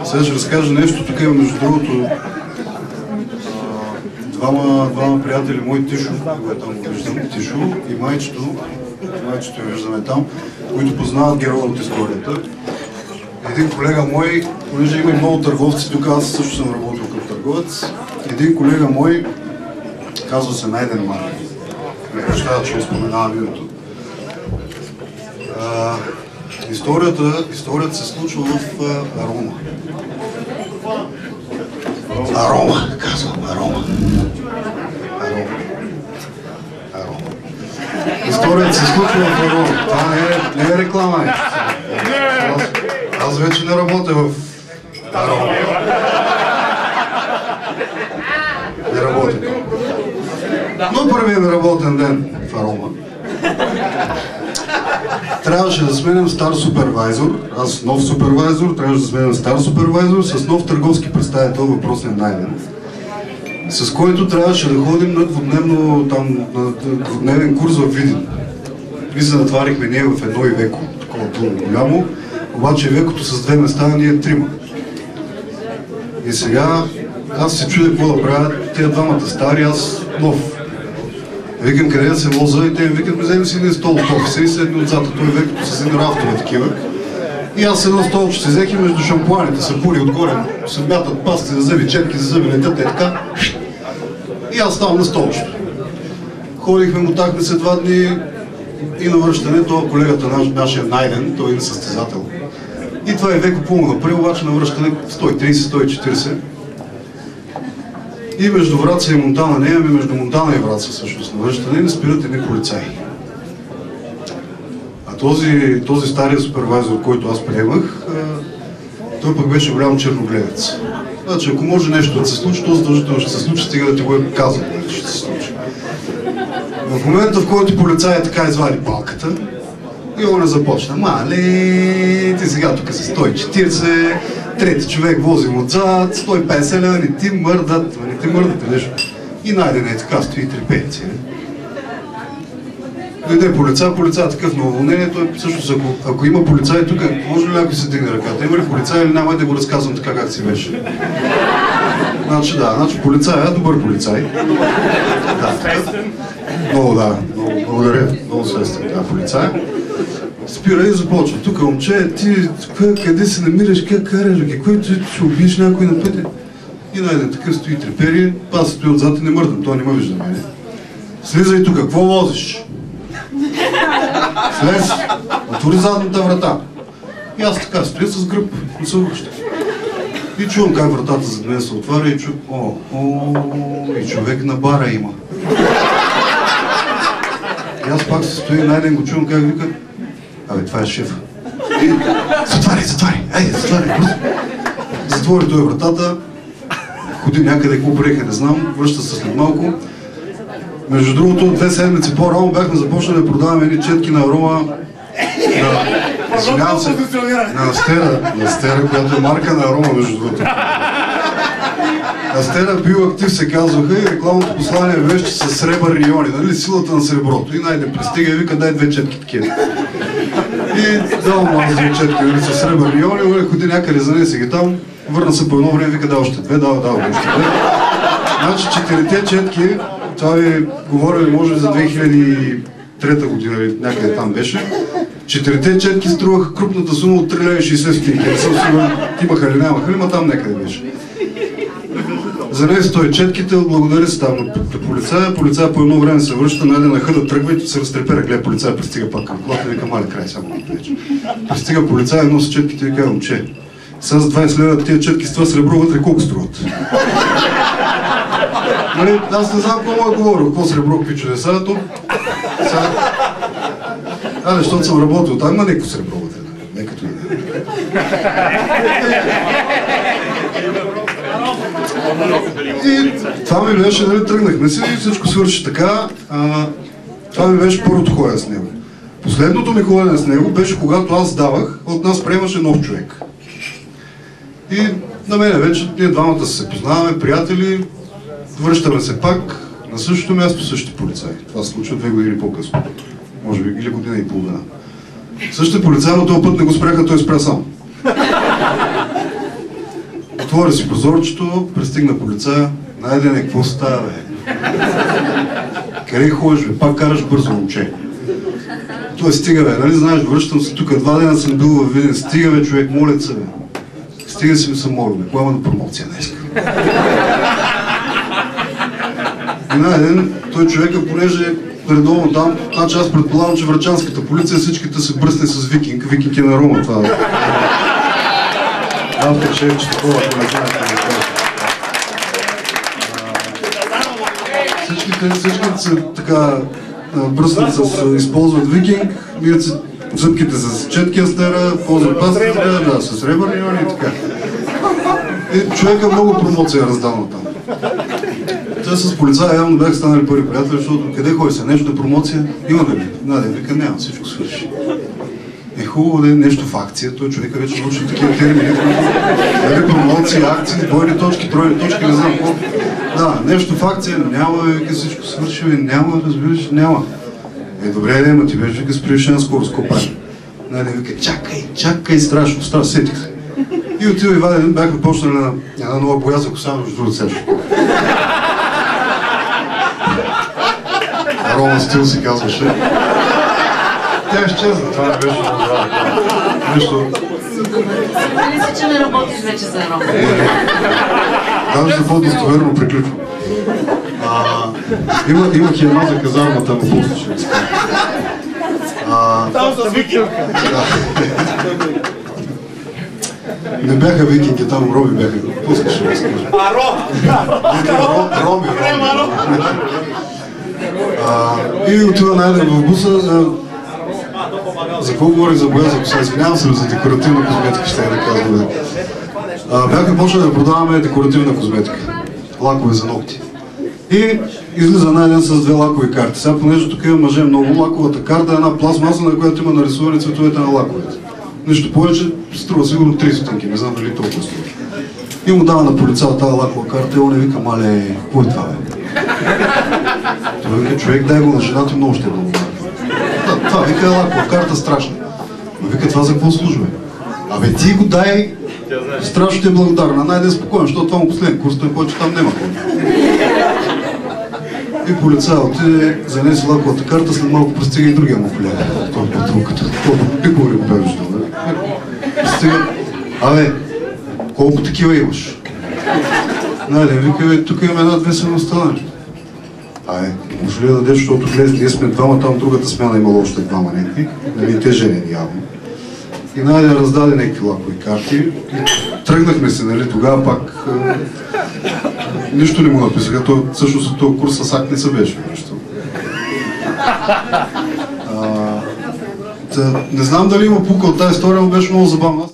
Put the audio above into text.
Сега ще разкажа нещо. Тук има, между другото, двама приятели, мой Тишо, когато там го виждам, Тишо и майчето я виждаме там, които познават героя от историята. Един колега мой, понеже има и много търговци, тук аз също съм работил като търговец, един колега мой, казва се Найден Марк, не прощава, че споменавам името. Историята се случва в Арома. Арома, казвам, Арома. Историята се случва в Арома. Това не е реклама. Аз вече не работя в Арома. Не работя там. Но първият ми работен ден в Арома. Трябваше да сменям стар супервайзор, аз нов супервайзор, трябваше да сменям стар супервайзор с нов търговски представител, въпросен Найден, с който трябваше да ходим на двудневен курс в Видин. И се натварихме ние в едно Ивеко, такова пълно голямо, обаче Ивекото с две места, ние трима. И сега аз се чудя какво да правя, тези двамата стари, аз нов. Викам къде да се воза и те ми викат, вземи си един стол от офиса и седни отзад, той Ивекото с един рафтове такива. И аз едно столче се взех и между шампуаните са пули отгоре, се мятат пасти за зъби, четки за зъби, летят така. И аз ставам на столчето. Ходихме, мотахме се 2 дни и на връщане, това колегата нашия Найден, той е състезател. И това Ивеко пълно напред, обаче на връщане 130-140. И между Враца и Монтана, не имаме между Монтана и Враца всъщност на връщане, не спират едни полицаи. А този стария супервайзор, който аз приемах, той пък беше голям черногледец. Значи, ако може нещо да се случи, то задължително ще се случи, стига да ти го е казано, че ще се случи. В момента, в който полицаят така извади палката, и он не започна. Мале, ти сега тук си 140, трети човек возим отзад, 150 лева, не ти мърдат нещо. И Найден е така, стои трепети. Дойде полицай такъв на уволнение, той всъщност ако има полицай тук, може ли някой се дигне ръката? Има ли полицай или няма, да го разказвам така как си беше? Значи полицай е добър полицай. Много благодаря, много свестен полицай. Спира и започва. Тук, момче, ти къде се намираш, как караш, който ще убиеш някой на пътя? И Найден такъв стои трепери, аз стои отзад и не мърдам, той не ме вижда мене. Слизай тук, какво возиш? Слез, отвори задната врата. И аз така стоя с гръб, не се връща. И чувам как вратата зад мен се отваря и чувам, и човек на бара има. И аз пак се стои, Найден го чувам как вика, абе, това е шефа. Затваряй, айде, затваряй. Затвори той вратата, ходи някъде, какво приеха, не знам, връща се след малко. Между другото, 2 седмици по-рано бяхме започнали да продаваме едни четки на Арома, извинявам се, на Астера, която е марка на Арома, между другото. Астера Биоактив се казваха и рекламното послание беше с сребърни иони, нали, силата на среброто. И Найден пристига и вика, дай 2 четки такива. И давам аз 2 четки, нали, с сребърни иони, ходи някъде занесе ги там, върна се по едно време, вика, дай още 2, дава още 2. Значи 4 четки, това ви говорили може за 2003 година, някъде там беше. 4 четки струваха крупната сума от 3,60 лева. Не съм сигурен, имаха ли, нямаха ли, ма там някъде беше. Занесе той четките, благодари се там на полицая по едно време се връща, Найден на хъда тръгва и се разтрепера, гледа полицая, пристига пак към колата и вика, мале край само вече. Пристига полицая, носи четките и вика, момче, сега за 20 лева тия четки с това сребро вътре колко струват? Нали, аз не знам какво е говорил, какво сребро, какви чудеса, то... защото съм работил там, има някакво сребро вътре, не като и не. И това ми беше, нали, тръгнахме си и всичко свърши така. Това ми беше първото ходене с него. Последното ми ходене с него беше когато аз давах, от нас приемаше нов човек. И на мене вече ние двамата се познаваме, приятели, връщаме се пак на същото място, същите полицаи. Това се случва 2 години по-късно. Може би или година и половина. Същите полицаи, но този път не го спряха, той спря сам. Отвори си прозорчето, пристигна полицая. Найдене, какво става, бе? Къде ходиш, бе? Пак караш бързо, момче. Той стига, бе, нали знаеш, връщам се тук, 2 дена съм бил във Видин. Стига, бе, човек, моля се, бе. Стига си ми се моля, бе. Кога има на промоция днес? И най-ден той човека, понеже редовно там, значи аз предполагам, че врачанската полиция всичките се бръсне с Викинг. Викинг е на Рома, това. Шеф, че такова, ако не знаете. Всичките се така бръснат използват Викинг, мият се зъбките с четки астера, ползват пастите, да, с ребърни иони и така. И човека много промоция е раздавна там. Те с полицая явно бяха станали първи приятели, защото къде ходи се, нещо на промоция, има да ли? Надя, вика, няма, всичко свърши. Е хубаво да е нещо в акция, той човека вече научи такива термини, дали промоции, акции, двойни точки, тройни точки, не знам какво. Да, нещо в акция няма, вика, всичко свърши, няма, разбираш, няма. Е, добре, да има, ти беше, вика, с превишена скорост, какво прави? Надя вика, чакай, страшно, сетих се. И отива и Ваден, бяхме почнали на една нова боя за коса, между другото сеш. Рома стил се казваше. Тя изчезна, това не беше нещо. Нали си, че не работиш вече за Рома? Даже за по-достоверно приключвам. Имах и една за казармата, но после ще разкажа. Там за викинга. Не бяха викинги, там роби бяха. После ще разкажа. Роми. И отива Найден в буса. За какво говорих за боя за коса? Извинявам се за декоративна козметика, ще я да казвам. Бяхме почнали да продаваме декоративна козметика. Лакове за ногти. И излиза Найден с 2 лакови карти. Сега, понеже тук има мъже много, лаковата карта е една пластмаса, на която има нарисувани цветовете на лаковете. Нищо повече, струва сигурно 3 стотинки, не знам дали толкова струва. И му дава на полицая тази лакова карта и он вика, мале, какво е това, бе? Той вика, човек, дай го на жената, много ще е много. Това вика, лакова карта страшна. Но вика, това за какво служи, бе? Абе, ти го дай, страшно ти е благодарна. Найде спокоен, защото това му последен курс, той повече там няма хора. И полицая отиде, занесе лаковата карта, след малко пристига и другия му колега. Той е патрулката. Пиково ли го бе виждал, бе? Пристига, абе, колко такива имаш? Найде, вика, бе, тук имаме една-две семейства. Абе, може ли да дадеш, защото гледа, ние сме двама, там другата смяна имала още двама някакви. Нали, те женени явно. И Найде раздаде някакви лакови карти. И тръгнахме се, нали, тогава пак нищо не му написаха. Всъщност от този курс с акт не се беше връщал. Не знам дали има пука от тази история, но беше много забавно.